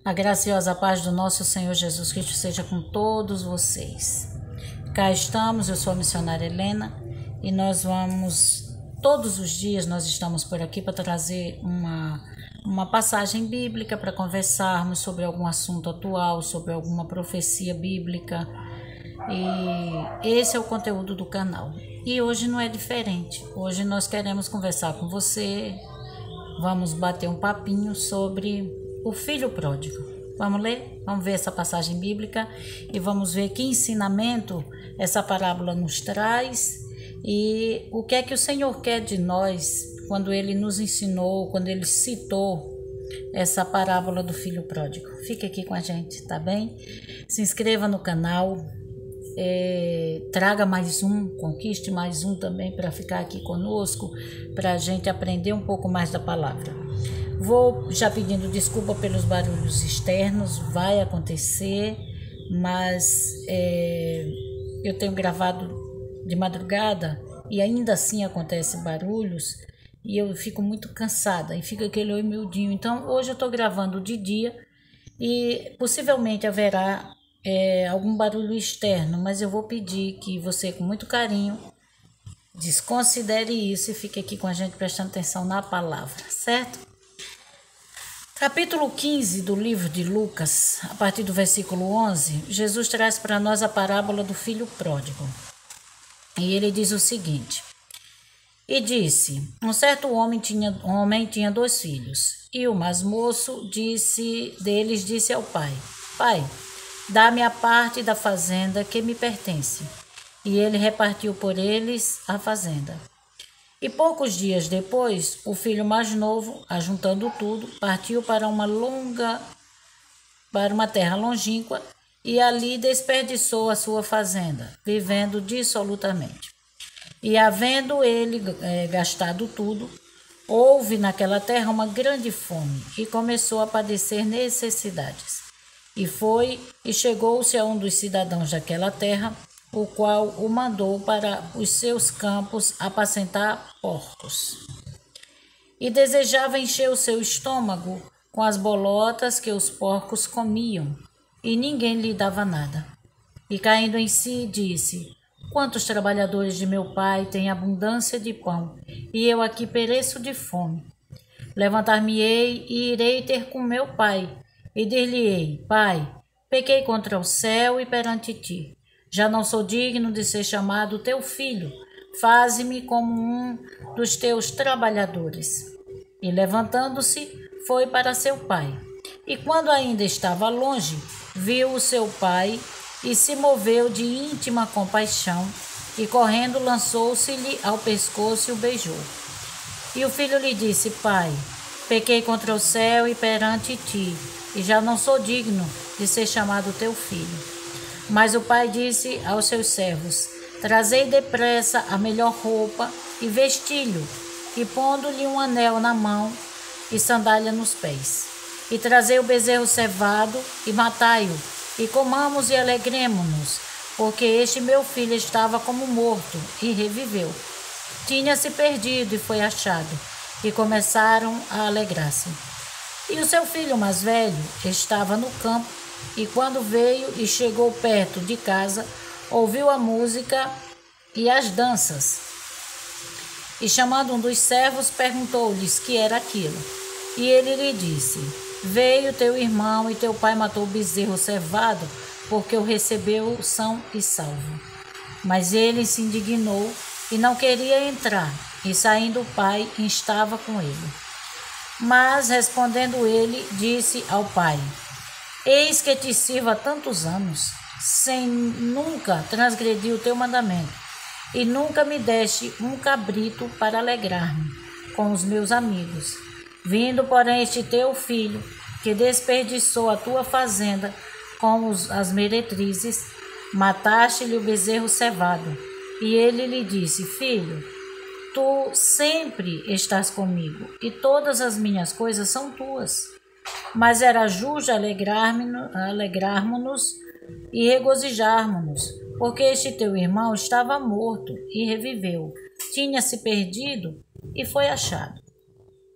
A graciosa paz do nosso Senhor Jesus Cristo seja com todos vocês. Cá estamos, eu sou a missionária Helena e todos os dias nós estamos por aqui para trazer uma passagem bíblica para conversarmos sobre algum assunto atual, sobre alguma profecia bíblica. E esse é o conteúdo do canal. E hoje não é diferente. Hoje nós queremos conversar com você, vamos bater um papinho sobre o filho pródigo. Vamos ler? Vamos ver essa passagem bíblica e vamos ver que ensinamento essa parábola nos traz e o que é que o Senhor quer de nós quando Ele nos ensinou, quando Ele citou essa parábola do filho pródigo. Fique aqui com a gente, tá bem? Se inscreva no canal, traga mais um, conquiste mais um também para ficar aqui conosco, para a gente aprender um pouco mais da palavra. Vou já pedindo desculpa pelos barulhos externos, vai acontecer, mas eu tenho gravado de madrugada e ainda assim acontecem barulhos e eu fico muito cansada e fica aquele oi miudinho. Então hoje eu estou gravando de dia e possivelmente haverá algum barulho externo, mas eu vou pedir que você, com muito carinho, desconsidere isso e fique aqui com a gente prestando atenção na palavra, certo? Capítulo 15 do livro de Lucas, a partir do versículo 11, Jesus traz para nós a parábola do filho pródigo. E ele diz o seguinte: E disse, um certo homem tinha 2 filhos, e o mais moço disse ao pai: Pai, dá-me a parte da fazenda que me pertence. E ele repartiu por eles a fazenda. E poucos dias depois, o filho mais novo, ajuntando tudo, partiu para uma terra longínqua e ali desperdiçou a sua fazenda, vivendo dissolutamente. E havendo ele gastado tudo, houve naquela terra uma grande fome e começou a padecer necessidades. E chegou-se a um dos cidadãos daquela terra, o qual o mandou para os seus campos apacentar porcos. E desejava encher o seu estômago com as bolotas que os porcos comiam, e ninguém lhe dava nada. E caindo em si, disse: Quantos trabalhadores de meu pai têm abundância de pão, e eu aqui pereço de fome. Levantar-me-ei e irei ter com meu pai, e dir-lhe-ei: Pai, pequei contra o céu e perante ti. Já não sou digno de ser chamado teu filho. Faze-me como um dos teus trabalhadores. E levantando-se, foi para seu pai. E quando ainda estava longe, viu o seu pai e se moveu de íntima compaixão, e correndo lançou-se-lhe ao pescoço e o beijou. E o filho lhe disse: Pai, pequei contra o céu e perante ti, e já não sou digno de ser chamado teu filho. Mas o pai disse aos seus servos: Trazei depressa a melhor roupa e vesti-lhe, e pondo-lhe um anel na mão e sandália nos pés. E trazei o bezerro cevado e matai-o, e comamos e alegremo-nos, porque este meu filho estava como morto e reviveu. Tinha-se perdido e foi achado, e começaram a alegrar-se. E o seu filho mais velho estava no campo, e quando veio e chegou perto de casa, ouviu a música e as danças. E chamando um dos servos, perguntou-lhes que era aquilo. E ele lhe disse: Veio teu irmão e teu pai matou o bezerro cevado, porque o recebeu são e salvo. Mas ele se indignou e não queria entrar, e saindo o pai estava com ele. Mas respondendo ele, disse ao pai: Eis que te sirvo há tantos anos, sem nunca transgredir o teu mandamento, e nunca me deste um cabrito para alegrar-me com os meus amigos. Vindo, porém, este teu filho, que desperdiçou a tua fazenda com as meretrizes, mataste-lhe o bezerro cevado. E ele lhe disse: Filho, tu sempre estás comigo, e todas as minhas coisas são tuas. Mas era justo alegrarmos-nos e regozijarmos-nos, porque este teu irmão estava morto e reviveu, tinha se perdido e foi achado.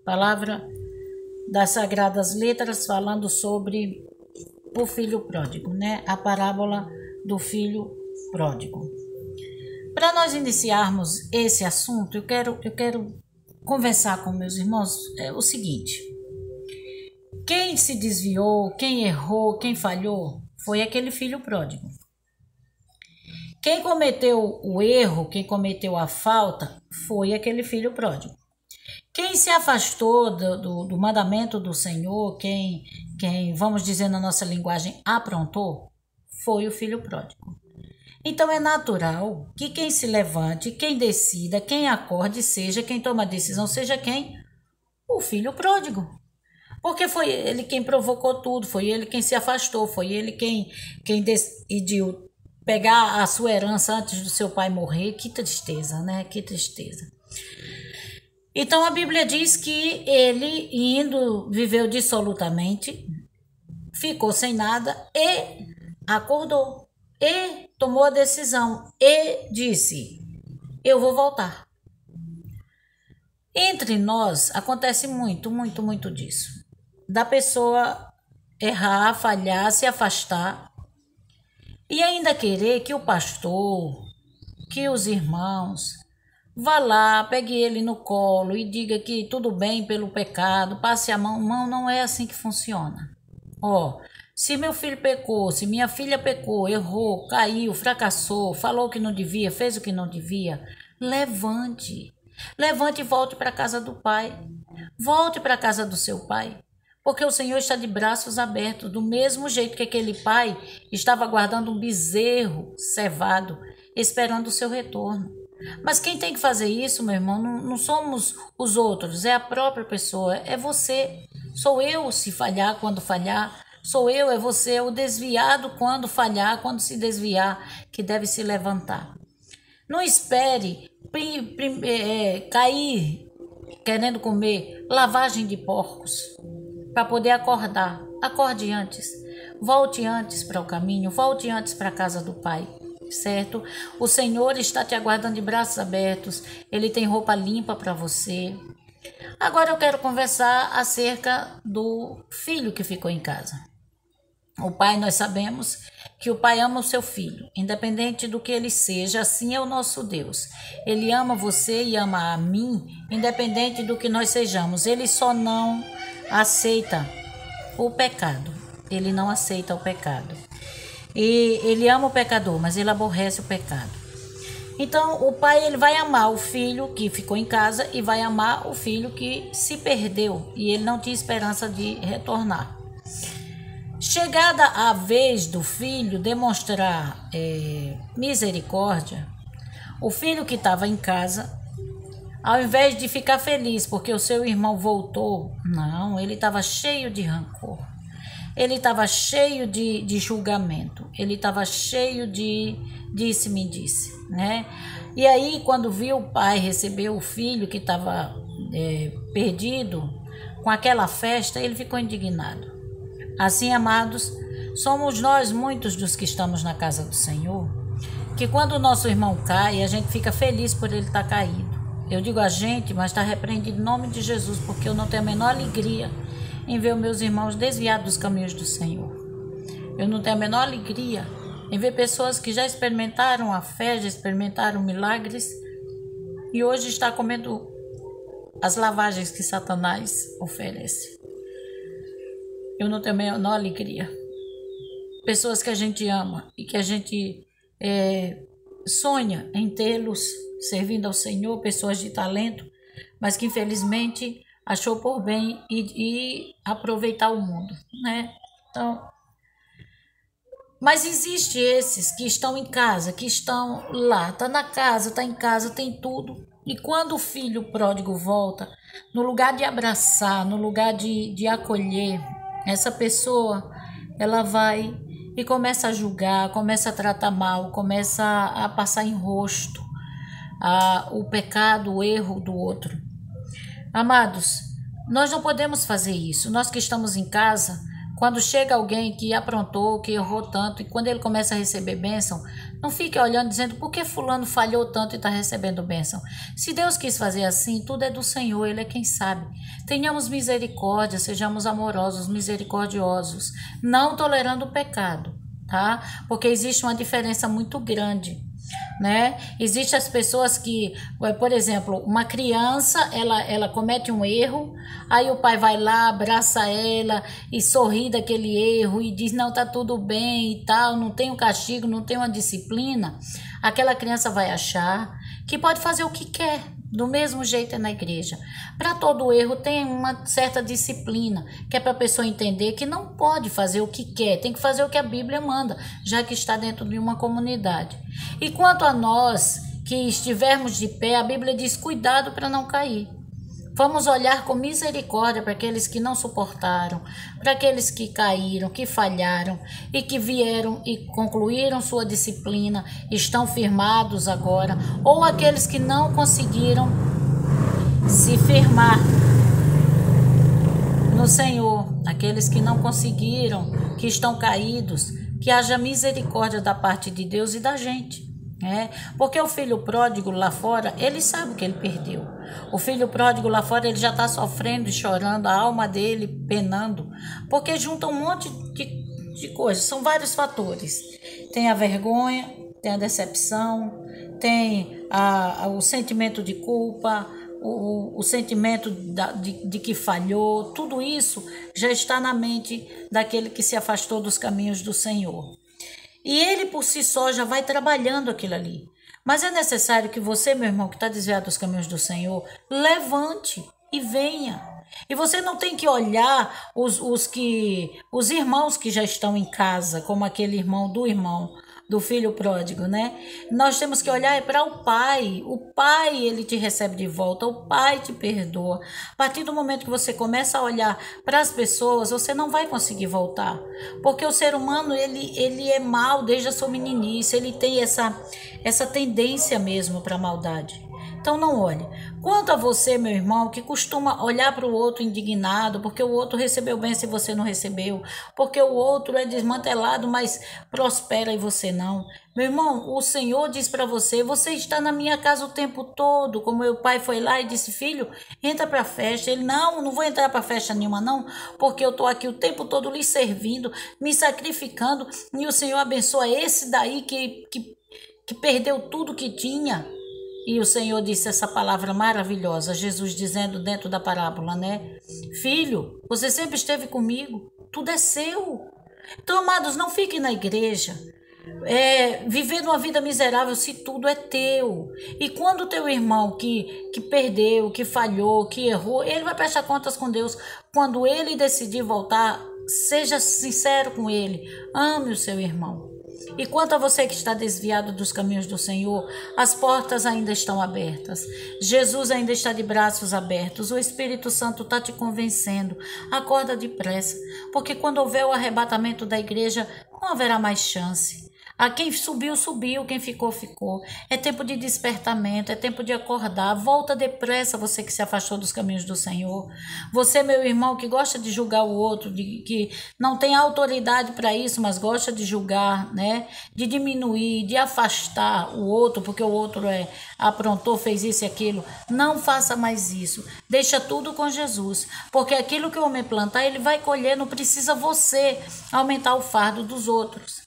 Palavra das Sagradas Letras falando sobre o filho pródigo, né? A parábola do filho pródigo. Para nós iniciarmos esse assunto, eu quero conversar com meus irmãos o seguinte: quem se desviou, quem errou, quem falhou, foi aquele filho pródigo. Quem cometeu o erro, quem cometeu a falta, foi aquele filho pródigo. Quem se afastou do mandamento do Senhor, quem, vamos dizer na nossa linguagem, aprontou, foi o filho pródigo. Então é natural que quem se levante, quem decida, quem acorde, seja quem toma a decisão, seja quem? O filho pródigo. Porque foi ele quem provocou tudo, foi ele quem se afastou, foi ele quem decidiu pegar a sua herança antes do seu pai morrer. Que tristeza, né? Que tristeza. Então a Bíblia diz que ele, indo, viveu dissolutamente, ficou sem nada e acordou. E tomou a decisão e disse: eu vou voltar. Entre nós acontece muito disso. Da pessoa errar, falhar, se afastar e ainda querer que o pastor, que os irmãos vá lá, pegue ele no colo e diga que tudo bem pelo pecado, passe a mão. Não é assim que funciona. Se meu filho pecou, se minha filha pecou, errou, caiu, fracassou, falou o que não devia, fez o que não devia, levante e volte para a casa do Pai. Volte para a casa do seu pai, porque o Senhor está de braços abertos, do mesmo jeito que aquele pai estava guardando um bezerro cevado, esperando o seu retorno. Mas quem tem que fazer isso, meu irmão, não somos os outros, é a própria pessoa, é você. Sou eu se falhar, quando falhar. Sou eu, é você, é o desviado quando falhar, quando se desviar, que deve se levantar. Não espere cair querendo comer lavagem de porcos para poder acordar. Acorde antes, volte antes para o caminho, volte antes para a casa do Pai, certo? O Senhor está te aguardando de braços abertos, Ele tem roupa limpa para você. Agora eu quero conversar acerca do filho que ficou em casa. O pai, nós sabemos que o pai ama o seu filho, independente do que ele seja, assim é o nosso Deus. Ele ama você e ama a mim, independente do que nós sejamos. Ele só não aceita o pecado. Ele não aceita o pecado. E ele ama o pecador, mas ele aborrece o pecado. Então, o pai ele vai amar o filho que ficou em casa e vai amar o filho que se perdeu e ele não tinha esperança de retornar. Chegada a vez do filho demonstrar misericórdia, o filho que estava em casa, ao invés de ficar feliz porque o seu irmão voltou, não, ele estava cheio de rancor, ele estava cheio de julgamento, ele estava cheio de disse-me-disse, né? E aí, quando viu o pai receber o filho que estava perdido, com aquela festa, ele ficou indignado. Assim, amados, somos nós muitos dos que estamos na casa do Senhor, que quando o nosso irmão cai, a gente fica feliz por ele estar caído. Eu digo a gente, mas está repreendido em nome de Jesus, porque eu não tenho a menor alegria em ver meus irmãos desviados dos caminhos do Senhor. Eu não tenho a menor alegria em ver pessoas que já experimentaram a fé, já experimentaram milagres e hoje está comendo as lavagens que Satanás oferece. Eu não tenho a menor alegria. Pessoas que a gente ama e que a gente sonha em tê-los servindo ao Senhor, pessoas de talento, mas que infelizmente achou por bem e aproveitar o mundo, né? Então, mas existe esses que estão em casa, que estão lá, tá na casa, tá em casa, tem tudo. E quando o filho pródigo volta, no lugar de abraçar, no lugar de acolher, essa pessoa, ela vai e começa a julgar, começa a tratar mal, começa a passar em rosto o pecado, o erro do outro. Amados, nós não podemos fazer isso. Nós que estamos em casa, Quando chega alguém que aprontou, que errou tanto, e quando ele começa a receber bênção, não fique olhando dizendo por que fulano falhou tanto e está recebendo bênção. Se Deus quis fazer assim, tudo é do Senhor, Ele é quem sabe. Tenhamos misericórdia, sejamos amorosos, misericordiosos, não tolerando o pecado, tá? Porque existe uma diferença muito grande, né? Existem as pessoas que, por exemplo, uma criança, ela comete um erro, aí o pai vai lá, abraça ela e sorri daquele erro e diz, não, tá tudo bem e tal, não tem um castigo, não tem uma disciplina. Aquela criança vai achar que pode fazer o que quer. Do mesmo jeito é na igreja. Para todo erro tem uma certa disciplina, que é para a pessoa entender que não pode fazer o que quer, tem que fazer o que a Bíblia manda, já que está dentro de uma comunidade. E quanto a nós que estivermos de pé, a Bíblia diz cuidado para não cair. Vamos olhar com misericórdia para aqueles que não suportaram, para aqueles que caíram, que falharam e que vieram e concluíram sua disciplina, estão firmados agora, ou aqueles que não conseguiram se firmar no Senhor, aqueles que não conseguiram, que estão caídos, que haja misericórdia da parte de Deus e da gente. Porque o filho pródigo lá fora, ele sabe o que ele perdeu. O filho pródigo lá fora, ele já está sofrendo e chorando, a alma dele penando, porque junta um monte de coisas, são vários fatores. Tem a vergonha, tem a decepção, tem o sentimento de culpa, o sentimento de que falhou, tudo isso já está na mente daquele que se afastou dos caminhos do Senhor. E ele por si só já vai trabalhando aquilo ali. Mas é necessário que você, meu irmão, que está desviado dos caminhos do Senhor, levante e venha. E você não tem que olhar os irmãos que já estão em casa, como aquele irmão do filho pródigo, né? Nós temos que olhar para o pai. O pai, ele te recebe de volta, o pai te perdoa. A partir do momento que você começa a olhar para as pessoas, você não vai conseguir voltar. Porque o ser humano, ele é mau desde a sua meninice, ele tem essa tendência mesmo para a maldade. Então não olhe. Quanto a você, meu irmão, que costuma olhar para o outro indignado, porque o outro recebeu bem se você não recebeu, porque o outro é desmantelado, mas prospera e você não. Meu irmão, o Senhor diz para você, você está na minha casa o tempo todo, como meu pai foi lá e disse, filho, entra para a festa. Ele, não vou entrar para festa nenhuma não, porque eu estou aqui o tempo todo lhe servindo, me sacrificando, e o Senhor abençoa esse daí que perdeu tudo que tinha. E o Senhor disse essa palavra maravilhosa, Jesus dizendo dentro da parábola, né? Filho, você sempre esteve comigo, tudo é seu. Então, amados, não fiquem na igreja, vivendo uma vida miserável se tudo é teu. E quando o teu irmão que perdeu, que falhou, que errou, ele vai prestar contas com Deus. Quando ele decidir voltar, seja sincero com ele, ame o seu irmão. E quanto a você que está desviado dos caminhos do Senhor, as portas ainda estão abertas. Jesus ainda está de braços abertos. O Espírito Santo está te convencendo. Acorda depressa, porque quando houver o arrebatamento da igreja, não haverá mais chance. A quem subiu, subiu, quem ficou, ficou. É tempo de despertamento, é tempo de acordar. Volta depressa, você que se afastou dos caminhos do Senhor. Você, meu irmão, que gosta de julgar o outro, que não tem autoridade para isso, mas gosta de julgar, né? De diminuir, de afastar o outro, porque o outro aprontou, fez isso e aquilo. Não faça mais isso. Deixa tudo com Jesus, porque aquilo que o homem plantar, ele vai colher, não precisa você aumentar o fardo dos outros.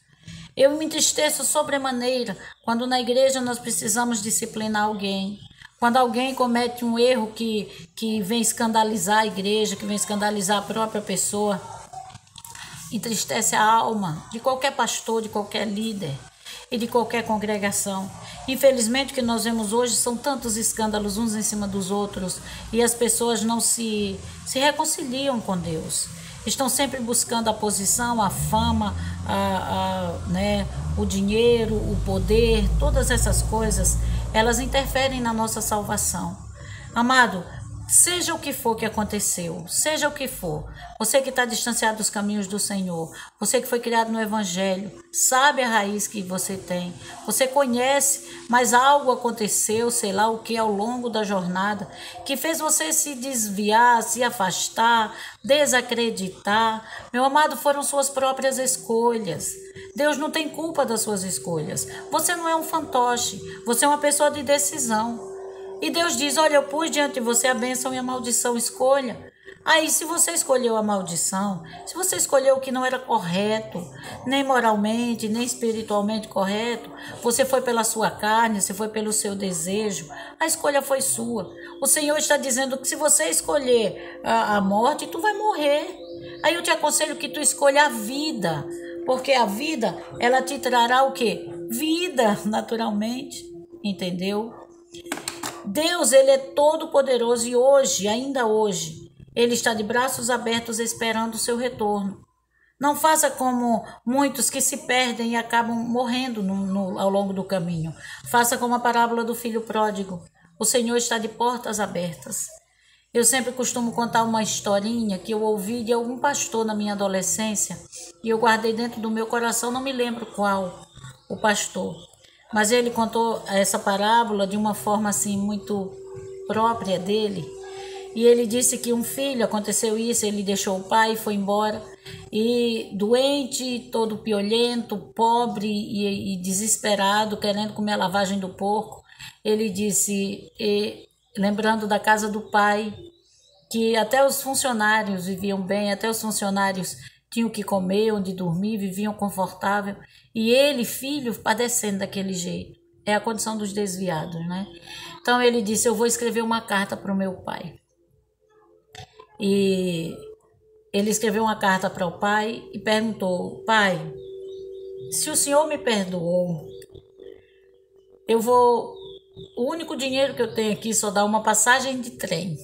Eu me entristeço sobremaneira quando na igreja nós precisamos disciplinar alguém. Quando alguém comete um erro que vem escandalizar a igreja, que vem escandalizar a própria pessoa, entristece a alma de qualquer pastor, de qualquer líder e de qualquer congregação. Infelizmente, o que nós vemos hoje são tantos escândalos uns em cima dos outros e as pessoas não se reconciliam com Deus. Estão sempre buscando a posição, a fama, o dinheiro, o poder, todas essas coisas, elas interferem na nossa salvação. Amado, Seja o que for que aconteceu, seja o que for, você que está distanciado dos caminhos do Senhor, você que foi criado no Evangelho, sabe a raiz que você tem, você conhece, mas algo aconteceu, sei lá o que, ao longo da jornada, que fez você se desviar, se afastar, desacreditar. Meu amado, foram suas próprias escolhas. Deus não tem culpa das suas escolhas. Você não é um fantoche, você é uma pessoa de decisão. E Deus diz, olha, eu pus diante de você a bênção e a maldição, escolha. Aí, se você escolheu a maldição, se você escolheu o que não era correto, nem moralmente, nem espiritualmente correto, você foi pela sua carne, você foi pelo seu desejo, a escolha foi sua. O Senhor está dizendo que se você escolher a morte, tu vai morrer. Aí eu te aconselho que tu escolha a vida, porque a vida, ela te trará o quê? Vida, naturalmente, entendeu? Deus, ele é todo poderoso e hoje, ainda hoje, ele está de braços abertos esperando o seu retorno. Não faça como muitos que se perdem e acabam morrendo ao longo do caminho. Faça como a parábola do filho pródigo. O Senhor está de portas abertas. Eu sempre costumo contar uma historinha que eu ouvi de algum pastor na minha adolescência e eu guardei dentro do meu coração, não me lembro qual o pastor. Mas ele contou essa parábola de uma forma assim muito própria dele. E ele disse que um filho, aconteceu isso, ele deixou o pai e foi embora. E doente, todo piolento, pobre e desesperado, querendo comer a lavagem do porco. Ele disse, lembrando da casa do pai, que até os funcionários viviam bem, até os funcionários tinham o que comer, onde dormir, viviam confortável. E ele, filho, padecendo daquele jeito. É a condição dos desviados, né? Então ele disse, eu vou escrever uma carta para o meu pai. E ele escreveu uma carta para o pai e perguntou, pai, se o senhor me perdoou, eu vou... O único dinheiro que eu tenho aqui só dá uma passagem de trem.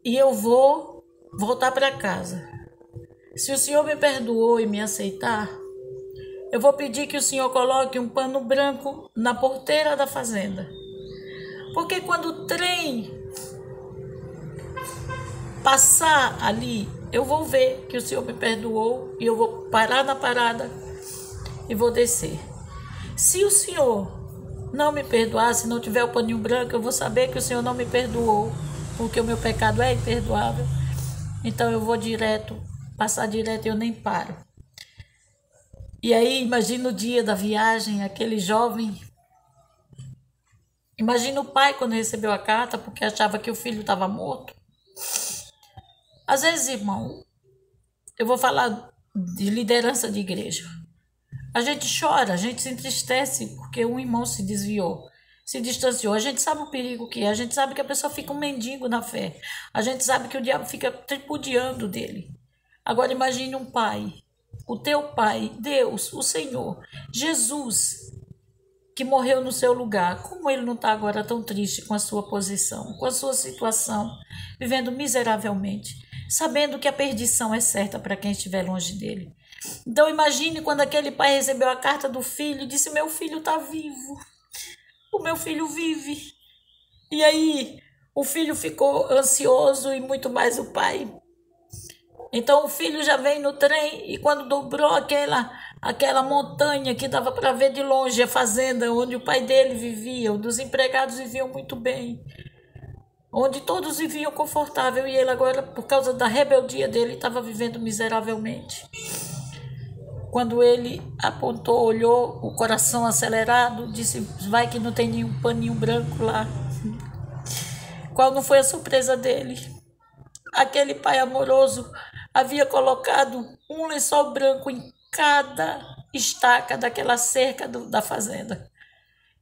E eu vou voltar para casa. Se o senhor me perdoou e me aceitar, eu vou pedir que o senhor coloque um pano branco na porteira da fazenda. Porque quando o trem passar ali, eu vou ver que o senhor me perdoou e eu vou parar na parada e vou descer. Se o senhor não me perdoar, se não tiver o paninho branco, eu vou saber que o senhor não me perdoou, porque o meu pecado é imperdoável. Então eu vou direto, passar direto e eu nem paro. E aí, imagina o dia da viagem, aquele jovem. Imagina o pai quando recebeu a carta, porque achava que o filho estava morto. Às vezes, irmão, eu vou falar de liderança de igreja. A gente chora, a gente se entristece porque um irmão se desviou, se distanciou. A gente sabe o perigo que é, a gente sabe que a pessoa fica um mendigo na fé. A gente sabe que o diabo fica tripudiando dele. Agora imagine um pai, o teu pai, Deus, o Senhor, Jesus, que morreu no seu lugar. Como ele não está agora tão triste com a sua posição, com a sua situação, vivendo miseravelmente, sabendo que a perdição é certa para quem estiver longe dele. Então imagine quando aquele pai recebeu a carta do filho e disse, meu filho está vivo, o meu filho vive. E aí o filho ficou ansioso e muito mais o pai. Então o filho já vem no trem e quando dobrou aquela montanha que dava para ver de longe a fazenda onde o pai dele vivia, onde os empregados viviam muito bem, onde todos viviam confortável e ele agora, por causa da rebeldia dele, estava vivendo miseravelmente. Quando ele apontou, olhou, o coração acelerado, disse, vai que não tem nenhum paninho branco lá. Qual não foi a surpresa dele? Aquele pai amoroso havia colocado um lençol branco em cada estaca daquela cerca da fazenda.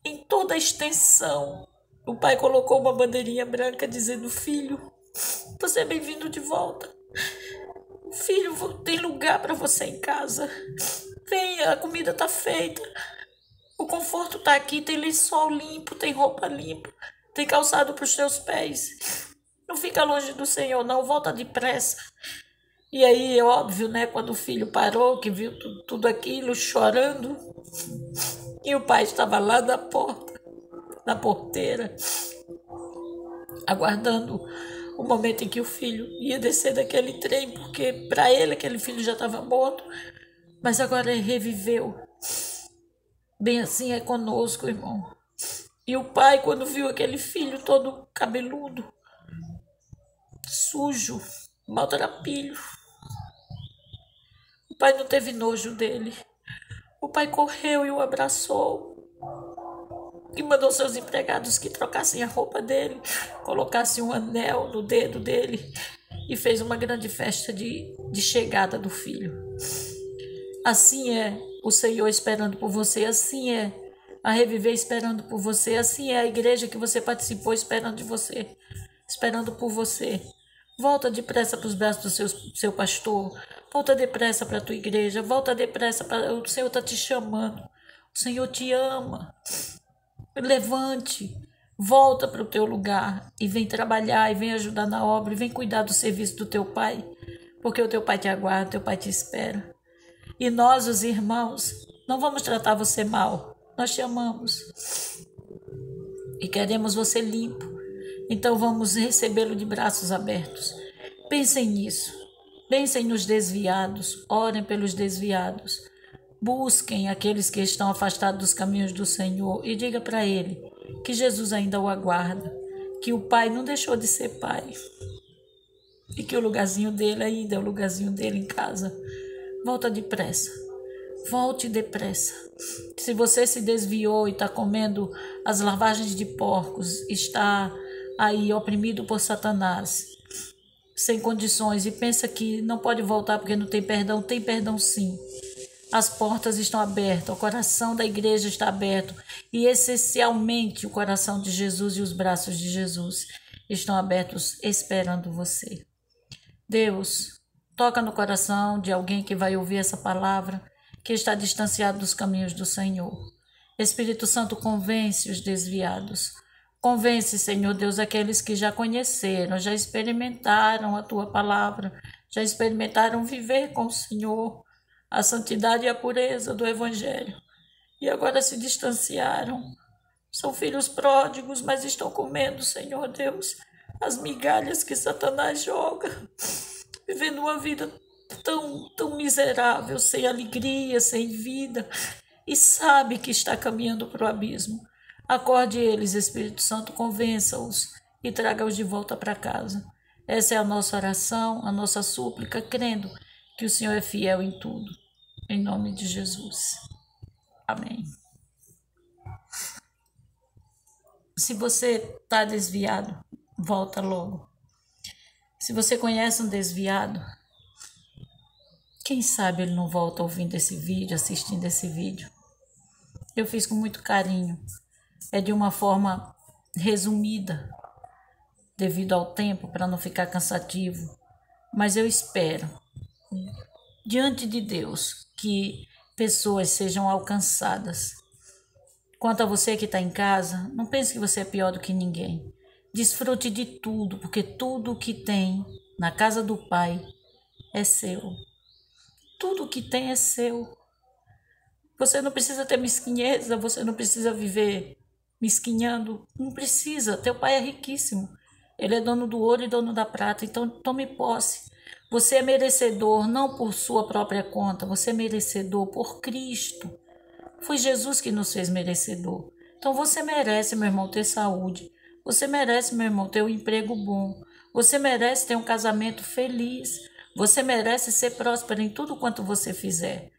Em toda a extensão, o pai colocou uma bandeirinha branca dizendo, filho, você é bem-vindo de volta. Filho, tem lugar para você em casa. Venha, a comida está feita. O conforto está aqui, tem lençol limpo, tem roupa limpa, tem calçado para os teus pés. Não fica longe do Senhor, não, volta depressa. E aí, é óbvio, né, quando o filho parou, que viu tudo aquilo, chorando, e o pai estava lá na porta, na porteira. aguardando o momento em que o filho ia descer daquele trem, porque para ele aquele filho já estava morto, mas agora ele reviveu. Bem assim é conosco, irmão. E o pai, quando viu aquele filho todo cabeludo, sujo, maltrapilho, o pai não teve nojo dele. O pai correu e o abraçou e mandou seus empregados que trocassem a roupa dele, colocassem um anel no dedo dele e fez uma grande festa de chegada do filho. Assim é o Senhor esperando por você, assim é a Reviver esperando por você, assim é a igreja que você participou esperando de você, esperando por você. Volta depressa para os braços do seu pastor, volta depressa para a tua igreja, volta depressa, o Senhor está te chamando, o Senhor te ama. Levante, volta para o teu lugar e vem trabalhar, e vem ajudar na obra, e vem cuidar do serviço do teu pai, porque o teu pai te aguarda, o teu pai te espera. E nós, os irmãos, não vamos tratar você mal, nós te amamos e queremos você limpo, então vamos recebê-lo de braços abertos. Pensem nisso, pensem nos desviados, orem pelos desviados. Busquem aqueles que estão afastados dos caminhos do Senhor e diga para ele que Jesus ainda o aguarda, que o Pai não deixou de ser Pai e que o lugarzinho dele ainda é o lugarzinho dele em casa. Volta depressa, volte depressa. Se você se desviou e está comendo as lavagens de porcos, está aí oprimido por Satanás, sem condições e pensa que não pode voltar porque não tem perdão sim. As portas estão abertas, o coração da igreja está aberto e essencialmente o coração de Jesus e os braços de Jesus estão abertos esperando você. Deus, toca no coração de alguém que vai ouvir essa palavra, que está distanciado dos caminhos do Senhor. Espírito Santo, convence os desviados. Convence, Senhor Deus, aqueles que já conheceram, já experimentaram a Tua palavra, já experimentaram viver com o Senhor, a santidade e a pureza do Evangelho, e agora se distanciaram. São filhos pródigos, mas estão comendo, Senhor Deus, as migalhas que Satanás joga, vivendo uma vida tão miserável, sem alegria, sem vida, e sabe que está caminhando para o abismo. Acorde eles, Espírito Santo, convença-os e traga-os de volta para casa. Essa é a nossa oração, a nossa súplica, crendo que o Senhor é fiel em tudo. Em nome de Jesus. Amém. Se você está desviado, volta logo. Se você conhece um desviado, quem sabe ele não volta ouvindo esse vídeo, assistindo esse vídeo. Eu fiz com muito carinho. É de uma forma resumida, devido ao tempo, para não ficar cansativo. Mas eu espero, diante de Deus, que pessoas sejam alcançadas. Quanto a você que está em casa, não pense que você é pior do que ninguém. Desfrute de tudo, porque tudo o que tem na casa do Pai é seu. Tudo o que tem é seu. Você não precisa ter mesquinheza, você não precisa viver mesquinhando. Não precisa, teu Pai é riquíssimo. Ele é dono do ouro e dono da prata, então tome posse. Você é merecedor, não por sua própria conta, você é merecedor por Cristo. Foi Jesus que nos fez merecedor. Então você merece, meu irmão, ter saúde. Você merece, meu irmão, ter um emprego bom. Você merece ter um casamento feliz. Você merece ser próspero em tudo quanto você fizer.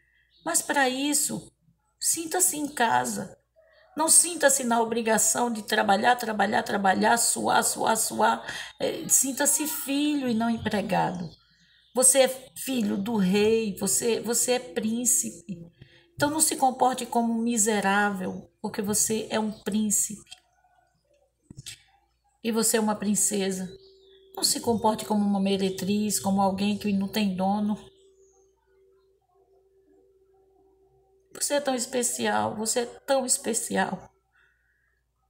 Mas para isso, sinta-se em casa. Não sinta-se na obrigação de trabalhar, suar. Sinta-se filho e não empregado. Você é filho do rei, você é príncipe. Então não se comporte como um miserável, porque você é um príncipe. E você é uma princesa. Não se comporte como uma meretriz, como alguém que não tem dono. Você é tão especial, você é tão especial.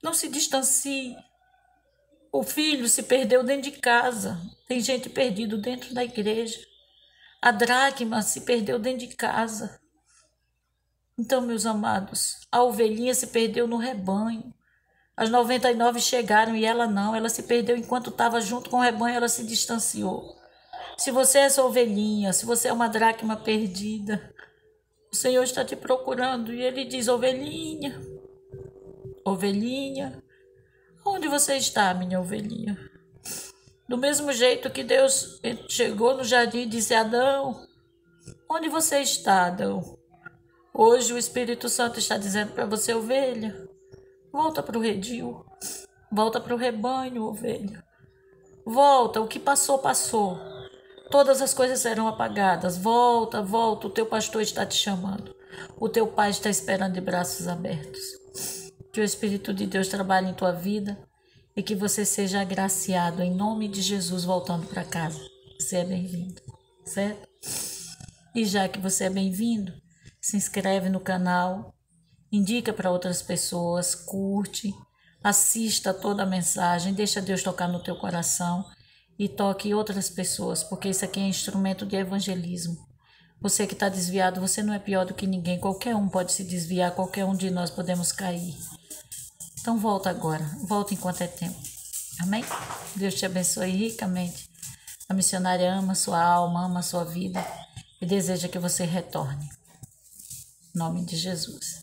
Não se distancie. O filho se perdeu dentro de casa. Tem gente perdida dentro da igreja. A dracma se perdeu dentro de casa. Então, meus amados, a ovelhinha se perdeu no rebanho. As 99 chegaram e ela não. Ela se perdeu enquanto estava junto com o rebanho, ela se distanciou. Se você é essa ovelhinha, se você é uma dracma perdida, o Senhor está te procurando e Ele diz: ovelhinha, ovelhinha, onde você está, minha ovelhinha? Do mesmo jeito que Deus chegou no jardim e disse: Adão, onde você está, Adão? Hoje o Espírito Santo está dizendo para você: ovelha, volta para o redil, volta para o rebanho, ovelha. Volta, o que passou, passou. Todas as coisas serão apagadas. Volta, volta, o teu pastor está te chamando. O teu pai está esperando de braços abertos. Que o Espírito de Deus trabalhe em tua vida e que você seja agraciado em nome de Jesus voltando para casa. Você é bem-vindo, certo? E já que você é bem-vindo, se inscreve no canal, indica para outras pessoas, curte, assista toda a mensagem, deixa Deus tocar no teu coração e toque outras pessoas, porque isso aqui é instrumento de evangelismo. Você que está desviado, você não é pior do que ninguém. Qualquer um pode se desviar, qualquer um de nós podemos cair. Então volta agora, volta enquanto é tempo. Amém? Deus te abençoe ricamente. A missionária ama sua alma, ama sua vida e deseja que você retorne. Em nome de Jesus.